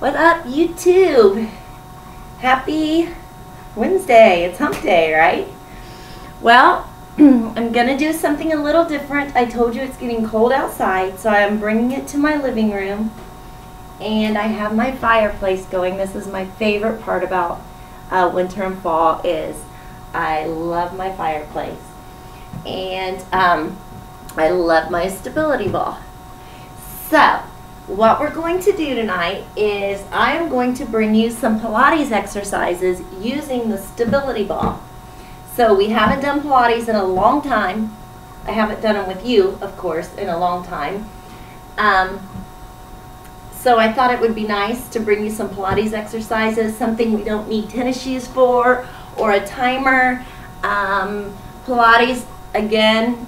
What up, YouTube? Happy Wednesday. It's hump day, right? Well, I'm going to do something a little different. I told you it's getting cold outside, so I'm bringing it to my living room. And I have my fireplace going. This is my favorite part about winter and fall is I love my fireplace. And I love my stability ball. So, what we're going to do tonight is I am going to bring you some Pilates exercises using the stability ball. So we haven't done Pilates in a long time. I haven't done them with you, of course, in a long time. So I thought it would be nice to bring you some Pilates exercises, something we don't need tennis shoes for or a timer. Pilates, again,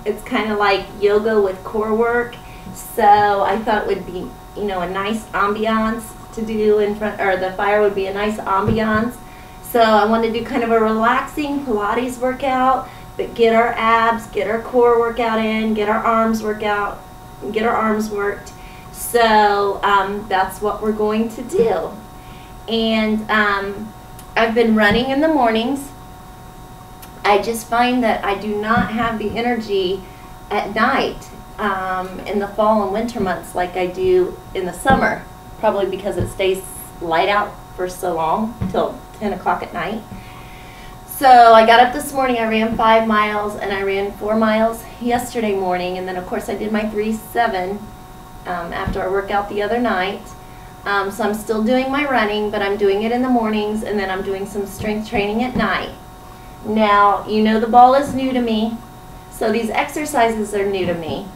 it's kind of like yoga with core work. So I thought it would be, you know, a nice ambiance to do in front, or the fire would be a nice ambiance. So I want to do kind of a relaxing Pilates workout, but get our abs, get our core workout in, get our arms workout, get our arms worked. So that's what we're going to do. And I've been running in the mornings. I just find that I do not have the energy at night in the fall and winter months like I do in the summer, probably because it stays light out for so long, till 10 o'clock at night. So I got up this morning, I ran 5 miles, and I ran 4 miles yesterday morning, and then of course I did my 3-7 after our workout the other night. So I'm still doing my running, but I'm doing it in the mornings, and then I'm doing some strength training at night. Now, you know the ball is new to me, so these exercises are new to me.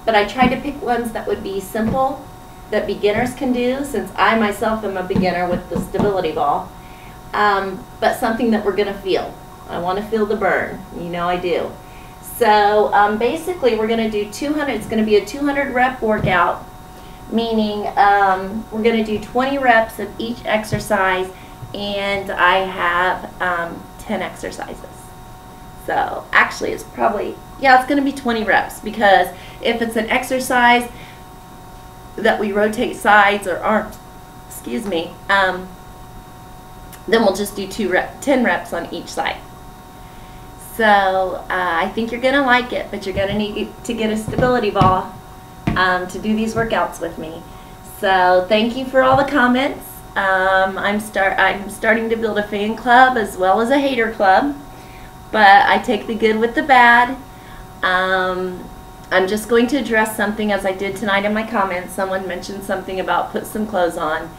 But I tried to pick ones that would be simple, that beginners can do, since I myself am a beginner with the stability ball. But something that we're going to feel. I want to feel the burn. You know I do. So basically we're going to do 200, it's going to be a 200 rep workout, meaning we're going to do 20 reps of each exercise, and I have 10 exercises. So actually it's probably, yeah, it's going to be 20 reps, because if it's an exercise that we rotate sides or arms, excuse me, then we'll just do 10 reps on each side. So I think you're going to like it, but you're going to need to get a stability ball to do these workouts with me. So thank you for all the comments. I'm starting to build a fan club as well as a hater club, but I take the good with the bad. I'm just going to address something as I did tonight in my comments. Someone mentioned something about put some clothes on.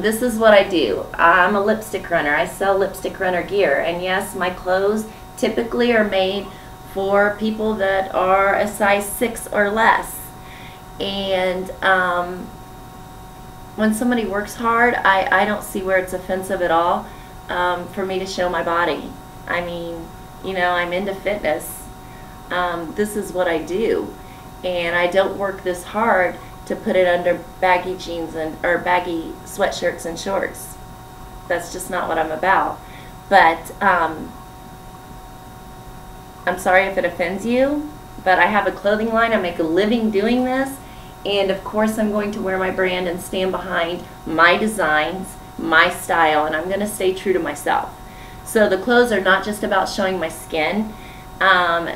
This is what I do. I'm a lipstick runner. I sell lipstick runner gear, and yes, my clothes typically are made for people that are a size 6 or less. And when somebody works hard, I don't see where it's offensive at all for me to show my body. I mean, you know, I'm into fitness. This is what I do, and I don't work this hard to put it under baggy jeans or baggy sweatshirts and shorts. That's just not what I'm about. But I'm sorry if it offends you, but I have a clothing line. I make a living doing this, and of course I'm going to wear my brand and stand behind my designs, my style, and I'm going to stay true to myself. So the clothes are not just about showing my skin.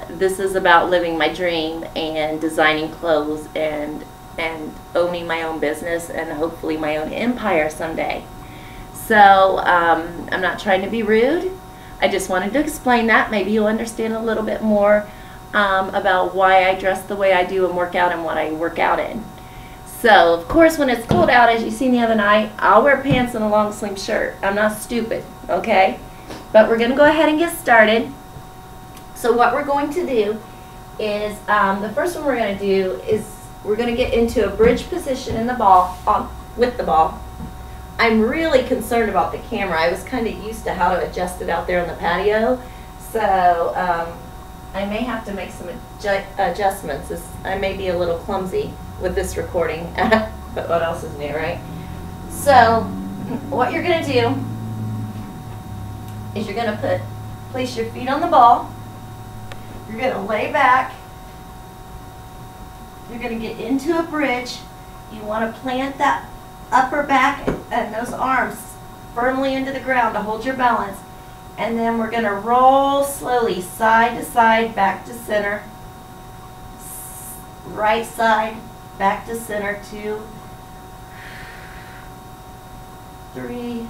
This is about living my dream and designing clothes and owning my own business and hopefully my own empire someday. So I'm not trying to be rude. I just wanted to explain that. Maybe you'll understand a little bit more about why I dress the way I do and work out and what I work out in. So of course when it's cold out, as you seen the other night, I'll wear pants and a long sleeve shirt. I'm not stupid, okay? But we're going to go ahead and get started. So what we're going to do is, the first one we're going to do is we're going to get into a bridge position in the ball, with the ball. I'm really concerned about the camera. I was kind of used to how to adjust it out there on the patio. So I may have to make some adjustments. I may be a little clumsy with this recording, but what else is new, right? So what you're going to do is you're going to place your feet on the ball. You're going to lay back. You're going to get into a bridge, You want to plant that upper back and those arms firmly into the ground to hold your balance. And then we're going to roll slowly side to side, back to center. Right side, back to center. 2, 3,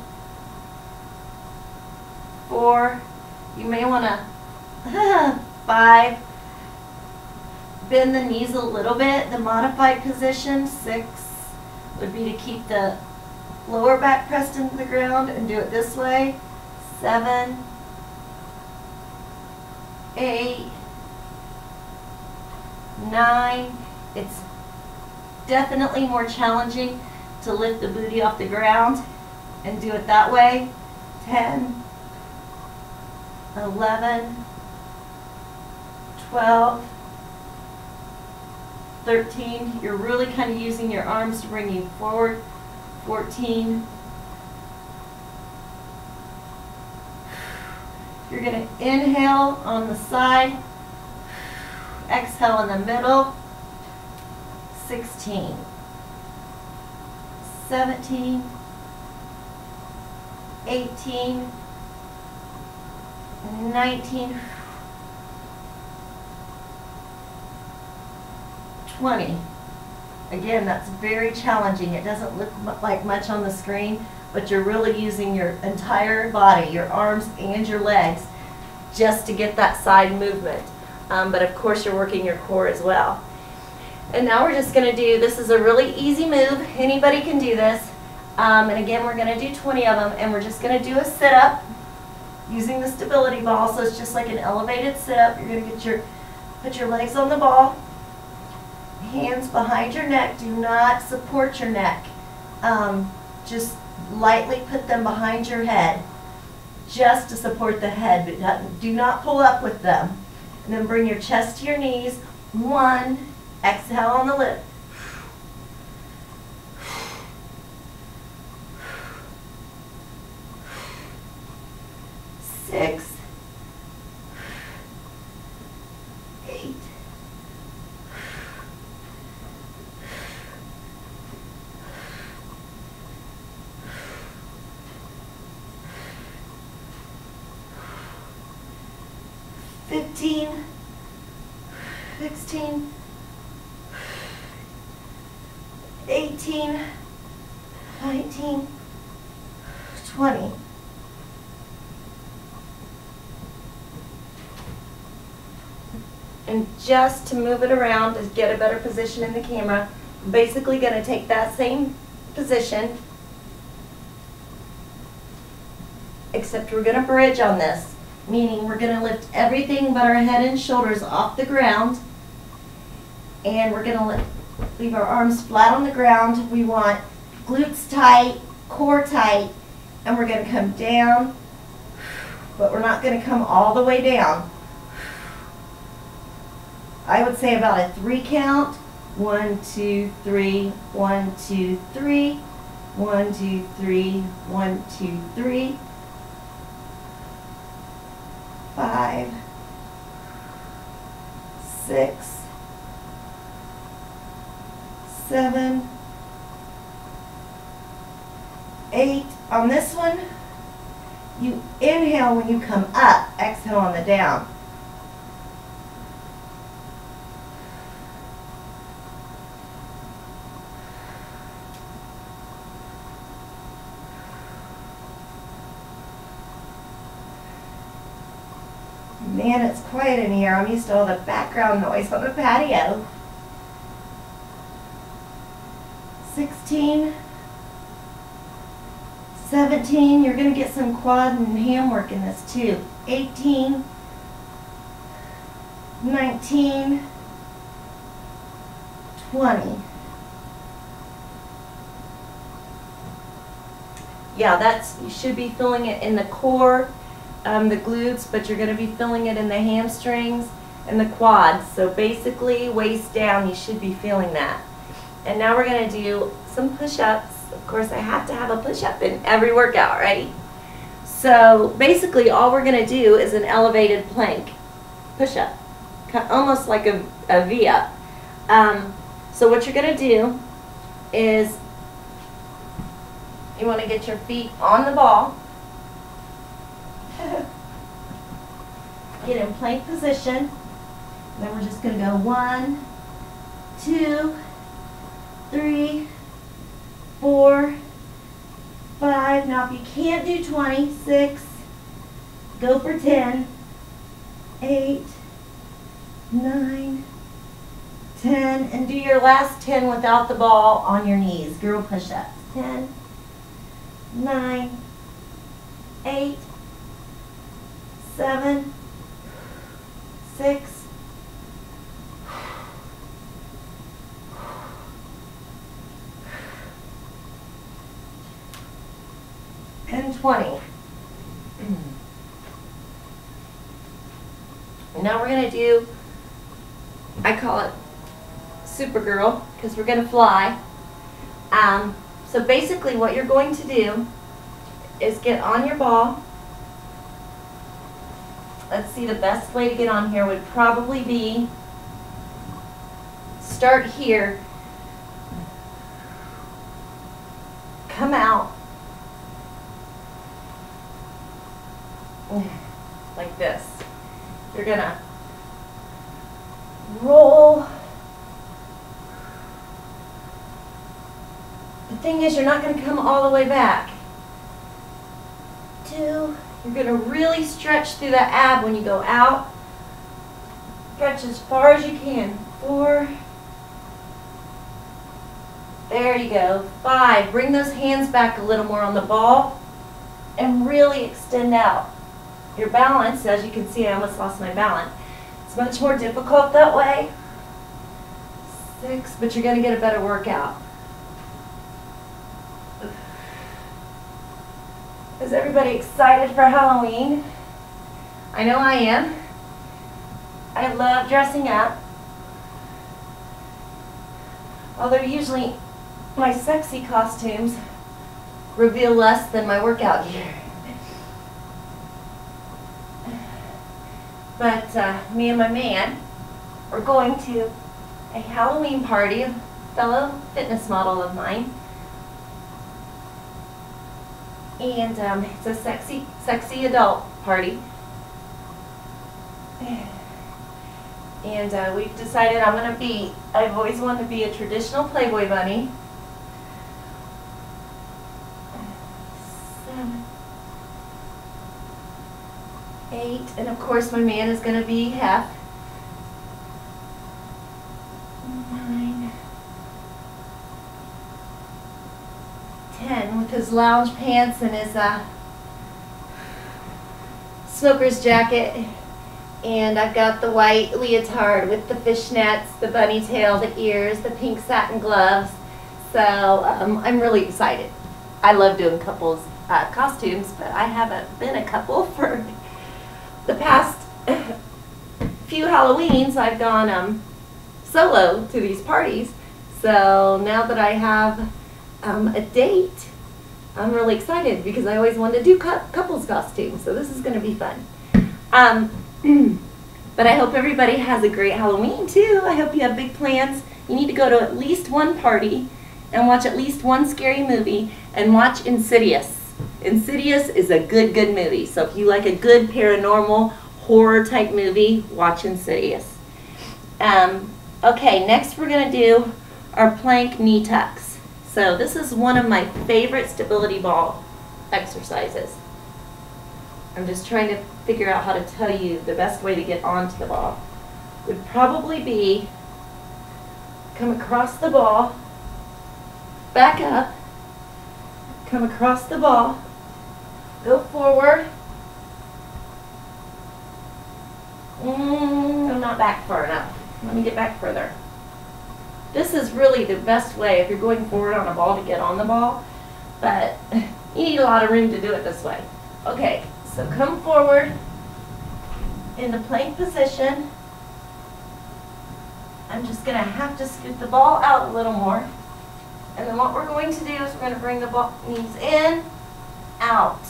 4. You may want to 5. Bend the knees a little bit. The modified position, 6, would be to keep the lower back pressed into the ground and do it this way. 7, 8, 9. It's definitely more challenging to lift the booty off the ground and do it that way. 10, 11, 12, 13. You're really kind of using your arms to bring you forward. 14. You're going to inhale on the side, exhale in the middle. 16, 17, 18, 19, 20. Again, that's very challenging. It doesn't look like much on the screen, but you're really using your entire body, your arms and your legs, just to get that side movement. But of course you're working your core as well. And now we're just going to do, this is a really easy move. Anybody can do this. And again, we're going to do 20 of them, and we're just going to do a sit-up using the stability ball. So it's just like an elevated sit-up. You're going to put your legs on the ball, hands behind your neck. Do not support your neck. Just lightly put them behind your head, just to support the head, but do not pull up with them. And then bring your chest to your knees. 1, exhale on the lip. 6, 8, 15, 16, 18, 19, 20. And just to move it around to get a better position in the camera, I'm basically going to take that same position, except we're going to bridge on this, meaning we're going to lift everything but our head and shoulders off the ground, and we're going to leave our arms flat on the ground. We want glutes tight, core tight, and we're going to come down, but we're not going to come all the way down. I would say about a 3 count. 1, 2, 3, 1, 2, 3, 1, 2, 3, 1, 2, 3, 5, 6, 7, 8. On this one, you inhale when you come up, exhale on the down. Man, it's quiet in here. I'm used to all the background noise on the patio. 16, 17, you're going to get some quad and ham work in this too. 18, 19, 20. Yeah, you should be feeling it in the core, the glutes, but you're going to be feeling it in the hamstrings and the quads. So basically, waist down, you should be feeling that. And now we're going to do some push-ups. Of course, I have to have a push-up in every workout, right? So basically, all we're going to do is an elevated plank push-up, almost like a V-up. So what you're going to do is you want to get your feet on the ball. Get in plank position. Then we're just going to go 1, 2, 3, 4, 5. Now if you can't do 20, 6, go for 10, 8, 9, 10, and do your last 10 without the ball on your knees. Girl push-ups. 10, 9, 8, 7, 6, and 20. Now we're going to do, I call it Supergirl, because we're going to fly. So basically what you're going to do is get on your ball. Let's see, the best way to get on here would probably be start here, come out like this. You're gonna roll. The thing is, you're not going to come all the way back. 2, you're going to really stretch through that ab when you go out. Stretch as far as you can. 4. There you go. 5, bring those hands back a little more on the ball and really extend out. Your balance, as you can see, I almost lost my balance. It's much more difficult that way. 6, but you're going to get a better workout. Is everybody excited for Halloween? I know I am. I love dressing up. Although usually my sexy costumes reveal less than my workout gear. But me and my man are going to a Halloween party, a fellow fitness model of mine. And it's a sexy adult party. And we've decided I've always wanted to be a traditional Playboy bunny. 7, 8, and of course my man is going to be half. 9, 10 with his lounge pants and his smoker's jacket, and I've got the white leotard with the fishnets, the bunny tail, the ears, the pink satin gloves. So I'm really excited. I love doing couples costumes, but I haven't been a couple for the past few Halloweens. I've gone solo to these parties. So now that I have a date, I'm really excited because I always wanted to do couples costumes, so this is going to be fun. But I hope everybody has a great Halloween too. I hope you have big plans. You need to go to at least one party and watch at least one scary movie and watch Insidious. Insidious is a good movie, so if you like a good paranormal horror type movie, watch Insidious. Okay, next we're going to do our plank knee tucks. So this is one of my favorite stability ball exercises. I'm just trying to figure out how to tell you the best way to get onto the ball. Would probably be come across the ball, back up, come across the ball, go forward. I'm not back far enough. Let me get back further. This is really the best way if you're going forward on a ball to get on the ball, but you need a lot of room to do it this way. Okay, so come forward into plank position. I'm just going to have to scoot the ball out a little more. And then what we're going to do is we're going to bring the ball, knees in, out,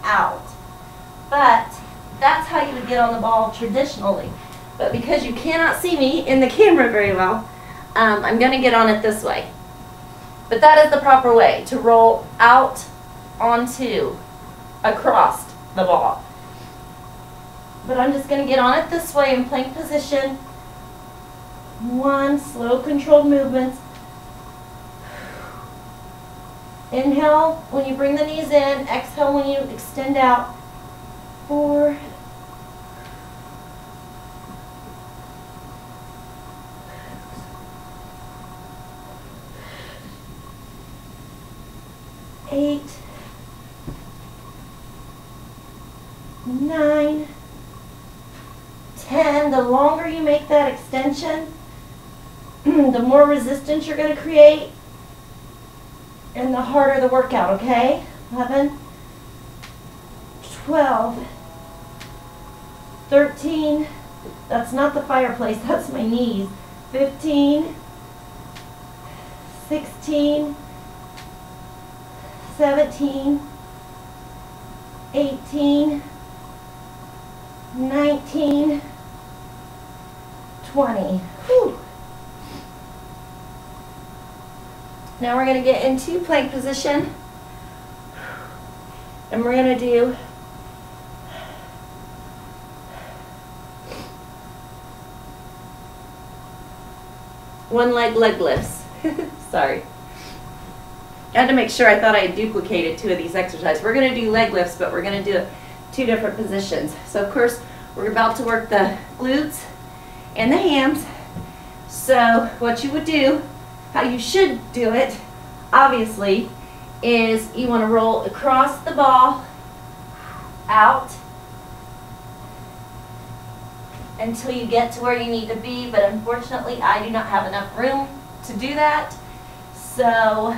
out. But that's how you would get on the ball traditionally. But because you cannot see me in the camera very well, I'm going to get on it this way. But that is the proper way to roll out onto, across the ball. But I'm just going to get on it this way in plank position. One, slow controlled movements. Inhale when you bring the knees in, exhale when you extend out. 4, 8, 9, 10. The longer you make that extension, the more resistance you're going to create and the harder the workout, okay? 11, 12, 13, that's not the fireplace, that's my knees. 15, 16, 17, 18, 19, 20. Whew. Now we're going to get into plank position, and we're going to do one leg lifts. Sorry. I had to make sure I thought I had duplicated 2 of these exercises. We're going to do leg lifts, but we're going to do 2 different positions. So of course, we're about to work the glutes and the hams. So what you would do, how you should do it, obviously, is you want to roll across the ball, out, until you get to where you need to be, but unfortunately I do not have enough room to do that. So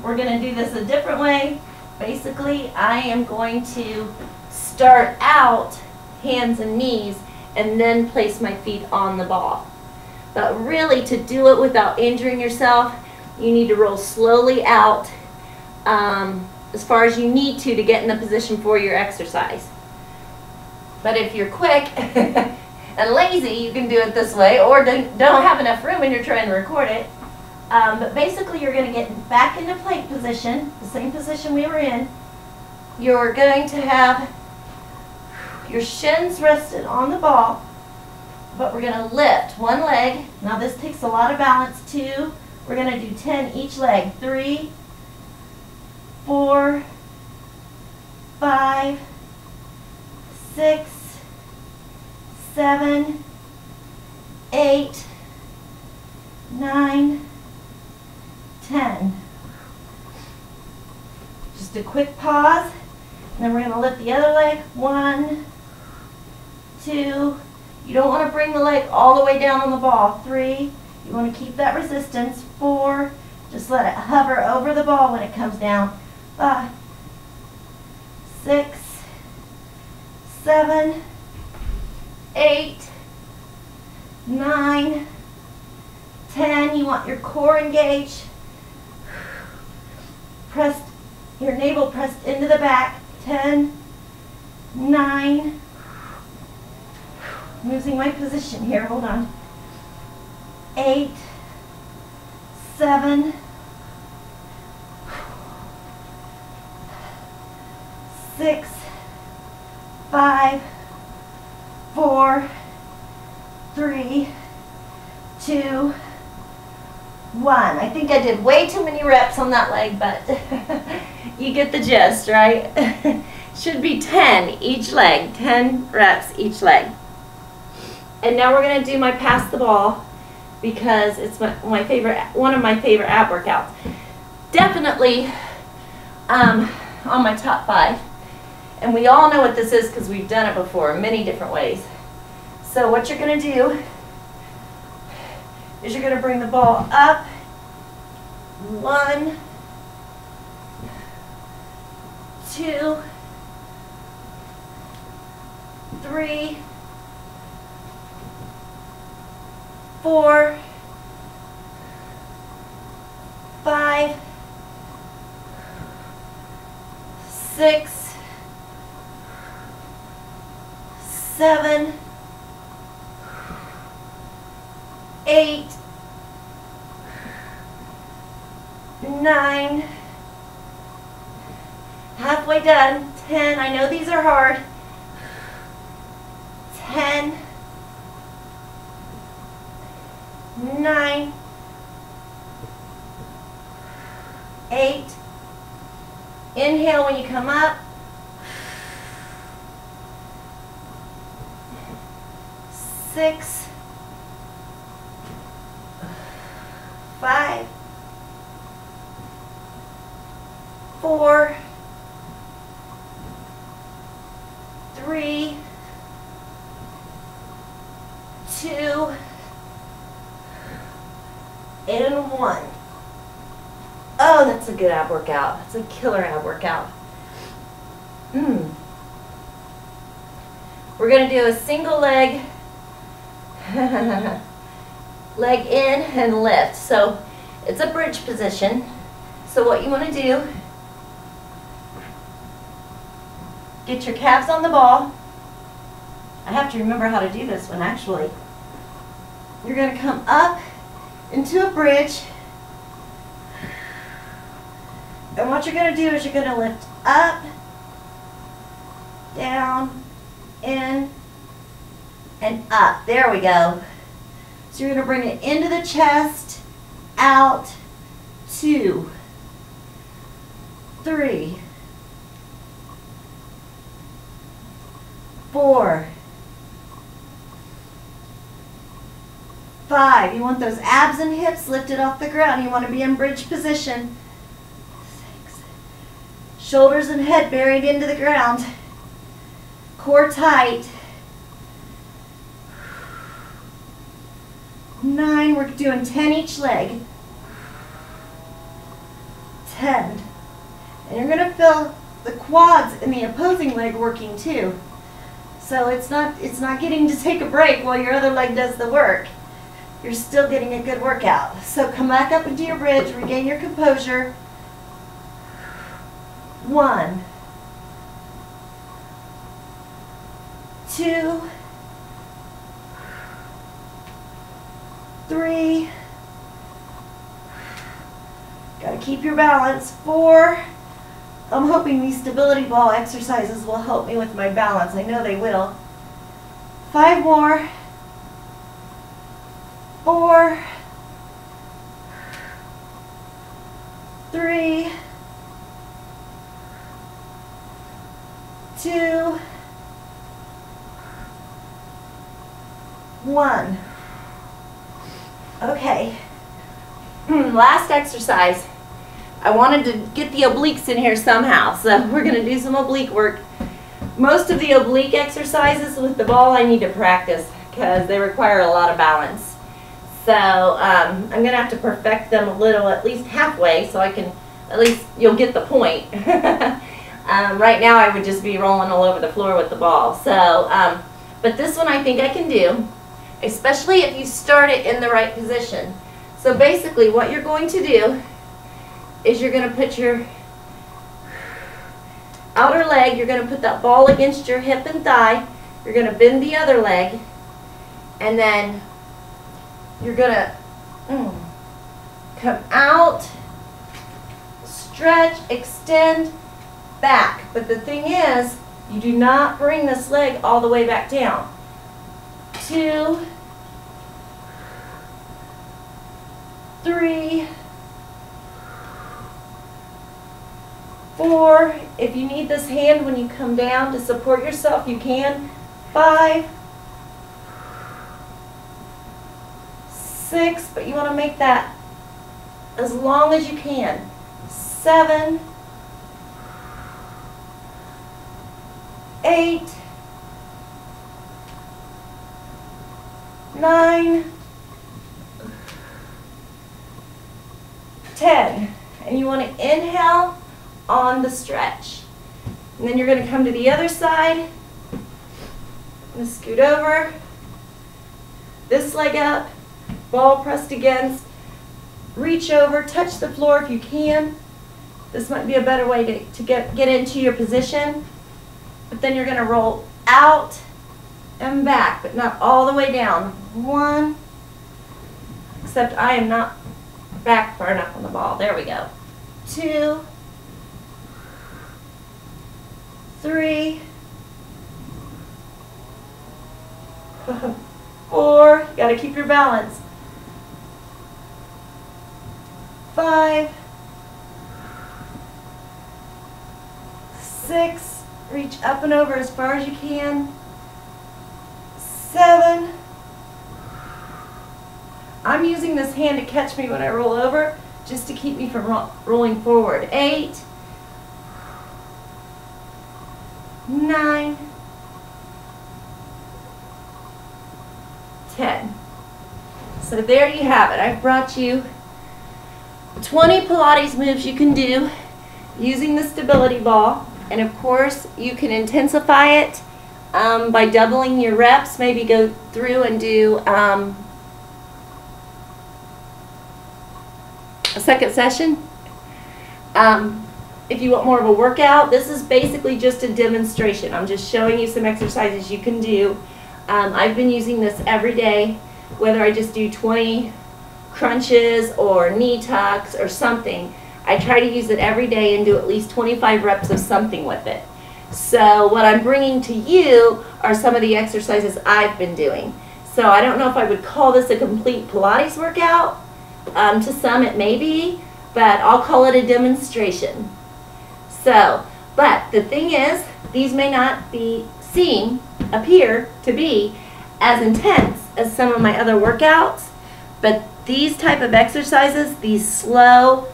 we're going to do this a different way. Basically, I am going to start out hands and knees and then place my feet on the ball. But really, to do it without injuring yourself, you need to roll slowly out as far as you need to get in the position for your exercise. But if you're quick and lazy, you can do it this way, or don't have enough room and you're trying to record it. But basically, you're going to get back into plank position, the same position we were in. You're going to have your shins rested on the ball, but we're going to lift one leg. Now this takes a lot of balance too. We're going to do 10 each leg. 3, 4, 5, 6, 7, 8, 9, 10. Just a quick pause, and then we're going to lift the other leg. 1, 2. You don't want to bring the leg all the way down on the ball. 3. You want to keep that resistance. 4. Just let it hover over the ball when it comes down. 5, 6, 7, 8, 9, 10. You want your core engaged. Pressed, your navel pressed into the back. 10, 9. Losing my position here. Hold on. 8, 7, 6, 5, 4, 3, 2, 1. I think I did way too many reps on that leg, but you get the gist, right? Should be 10 each leg, 10 reps each leg. And now we're going to do my pass the ball, because it's my favorite, one of my favorite ab workouts. Definitely on my top 5. And we all know what this is because we've done it before in many different ways. So what you're going to do is you're going to bring the ball up. 1, 2, 3, 4, 5, 6, 7, 8, 9, halfway done, 10, I know these are hard, 10, 9, 8, inhale when you come up, 6, 5, 4, 3, 2, and 1. Oh, that's a good ab workout. That's a killer ab workout. We're going to do a single leg, leg in and lift. So it's a bridge position. So what you want to do, get your calves on the ball. I have to remember how to do this one actually. You're going to come up into a bridge. And what you're going to do is you're going to lift up, down, in, and up. There we go. So you're going to bring it into the chest, out, 2, 3, 4, 5. You want those abs and hips lifted off the ground. You want to be in bridge position. 6. Shoulders and head buried into the ground. Core tight. 9. We're doing 10 each leg. 10. And you're going to feel the quads in the opposing leg working too. So it's not getting to take a break while your other leg does the work. You're still getting a good workout. So come back up into your bridge, regain your composure. 1, 2, 3. Gotta keep your balance. 4. I'm hoping these stability ball exercises will help me with my balance. I know they will. 5 more. 4, 3, 2, 1. Okay. Last exercise. I wanted to get the obliques in here somehow, so we're going to do some oblique work. Most of the oblique exercises with the ball I need to practice because they require a lot of balance. So I'm going to have to perfect them a little, at least halfway, so I can, at least you'll get the point. Right now I would just be rolling all over the floor with the ball. So, but this one I think I can do, especially if you start it in the right position. So basically what you're going to do is you're going to put your outer leg, you're going to put that ball against your hip and thigh, you're going to bend the other leg, and then you're going to come out, stretch, extend, back. But the thing is, you do not bring this leg all the way back down. 2, 3, 4. If you need this hand when you come down to support yourself, you can. 5, 6, but you want to make that as long as you can. 7, 8, 9, 10. And you want to inhale on the stretch. And then you're going to come to the other side. I'm going to scoot over. This leg up. Ball pressed against. Reach over. Touch the floor if you can. This might be a better way to get into your position. But then you're going to roll out and back, but not all the way down. 1. Except I am not back far enough on the ball. There we go. 2, 3, 4, you gotta keep your balance. 5, 6, reach up and over as far as you can. 7, I'm using this hand to catch me when I roll over, just to keep me from rolling forward. 8, 9, 10. So there you have it. I've brought you 20 Pilates moves you can do using the stability ball. And of course, you can intensify it by doubling your reps. Maybe go through and do a second session. If you want more of a workout, this is basically just a demonstration. I'm just showing you some exercises you can do. I've been using this every day, whether I just do 20 crunches or knee tucks or something. I try to use it every day and do at least 25 reps of something with it. So what I'm bringing to you are some of the exercises I've been doing. So I don't know if I would call this a complete Pilates workout. To some it may be, but I'll call it a demonstration. So, but the thing is, these may not appear to be as intense as some of my other workouts, but these type of exercises, these slow,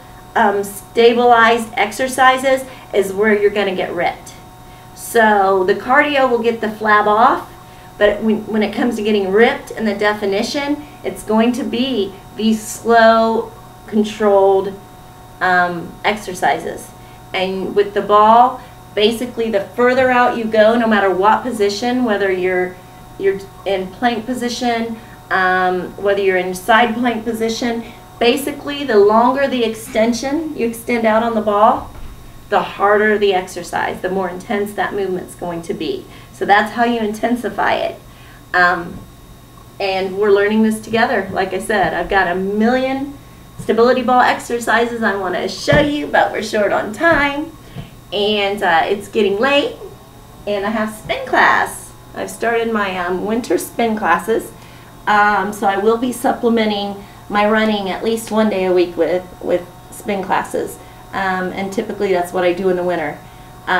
stabilized exercises, is where you're going to get ripped. So the cardio will get the flab off, but when it comes to getting ripped and the definition, it's going to be these slow, controlled exercises. And with the ball, basically the further out you go, no matter what position, whether you're in plank position, whether you're in side plank position, basically the longer the extension you extend out on the ball, the harder the exercise, the more intense that movement's going to be. So that's how you intensify it. And we're learning this together. Like I said, I've got a million stability ball exercises I want to show you, but we're short on time. And it's getting late, and I have spin class. I've started my winter spin classes. So I will be supplementing my running at least one day a week with spin classes. And typically that's what I do in the winter.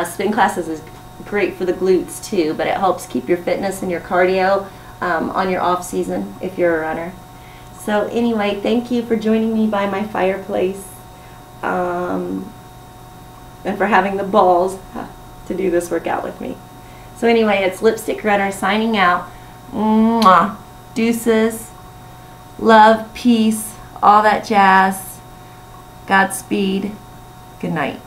Spin classes is great for the glutes too, but it helps keep your fitness and your cardio on your off season if you're a runner. So anyway, thank you for joining me by my fireplace and for having the balls to do this workout with me. So anyway, it's Lipstick Runner signing out. Mwah. Deuces, love, peace, all that jazz. Godspeed. Good night.